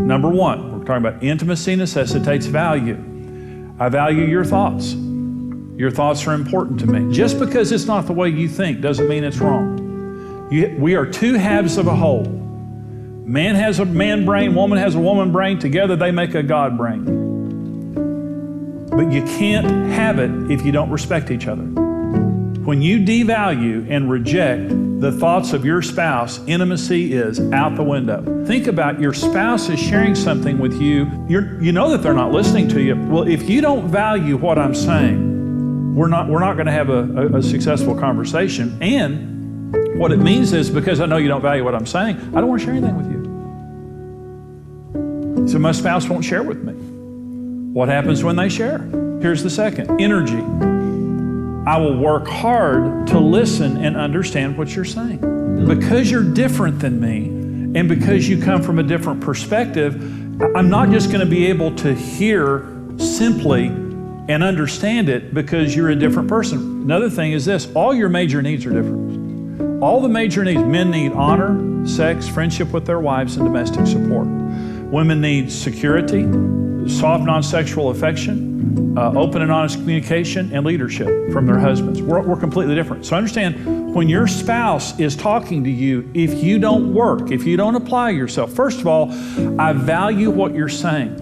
Number one, we're talking about intimacy necessitates value. I value your thoughts. Your thoughts are important to me. Just because it's not the way you think doesn't mean it's wrong. We are two halves of a whole. Man has a man brain, woman has a woman brain. Together they make a God brain. But you can't have it if you don't respect each other. When you devalue and reject the thoughts of your spouse, intimacy is out the window. Think about your spouse is sharing something with you. You know that they're not listening to you. Well, if you don't value what I'm saying, we're not going to have a successful conversation. And what it means is, because I know you don't value what I'm saying, I don't want to share anything with you. So my spouse won't share with me. What happens when they share? Here's the second, energy. I will work hard to listen and understand what you're saying. Because you're different than me, and because you come from a different perspective, I'm not just going to be able to hear simply and understand it because you're a different person. Another thing is this, all your major needs are different. All the major needs, men need honor, sex, friendship with their wives, and domestic support. Women need security, soft, non-sexual affection, open and honest communication, and leadership from their husbands. We're completely different. So understand, when your spouse is talking to you, if you don't work, if you don't apply yourself, first of all, I value what you're saying.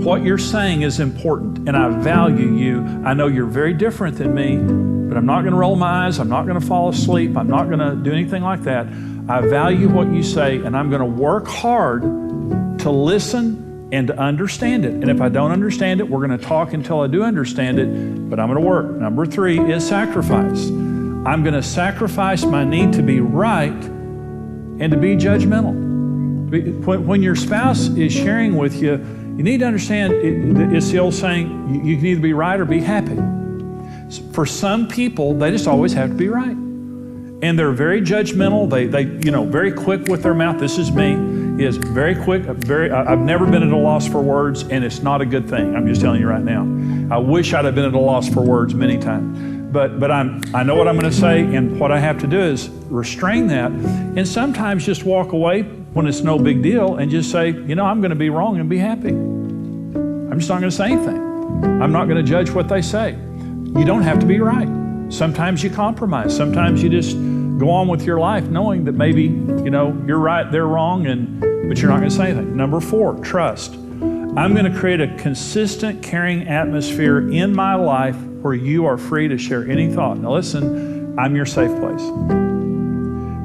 What you're saying is important, and I value you. I know you're very different than me, but I'm not going to roll my eyes. I'm not going to fall asleep. I'm not going to do anything like that. I value what you say, and I'm going to work hard to listen and to understand it. And if I don't understand it, we're going to talk until I do understand it, but I'm going to work. Number three is sacrifice. I'm going to sacrifice my need to be right and to be judgmental. When your spouse is sharing with you, you need to understand, it's the old saying, you can either be right or be happy. For some people, they just always have to be right. And they're very judgmental. They very quick with their mouth. This is me. Is very quick, I've never been at a loss for words, and it's not a good thing. I'm just telling you right now. I wish I'd have been at a loss for words many times. But I know what I'm going to say, and what I have to do is restrain that, and sometimes just walk away when it's no big deal and just say, I'm going to be wrong and be happy. I'm just not going to say anything. I'm not going to judge what they say. You don't have to be right. Sometimes you compromise. Sometimes you just go on with your life knowing that maybe, you're right, they're wrong, but you're not going to say anything. Number four, trust. I'm going to create a consistent, caring atmosphere in my life where you are free to share any thought. Now listen, I'm your safe place.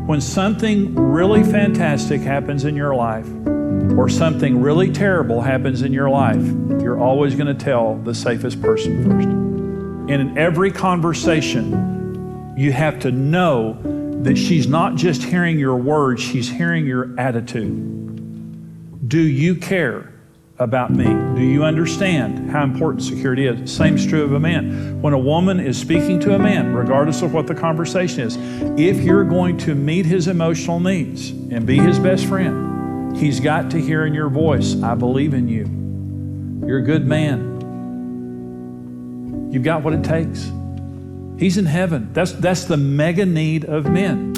When something really fantastic happens in your life, or something really terrible happens in your life, you're always going to tell the safest person first. And in every conversation, you have to know that she's not just hearing your words, she's hearing your attitude. Do you care about me? Do you understand how important security is? Same's true of a man. When a woman is speaking to a man, regardless of what the conversation is, if you're going to meet his emotional needs and be his best friend, he's got to hear in your voice, I believe in you. You're a good man. You've got what it takes. He's in heaven. That's the mega need of men.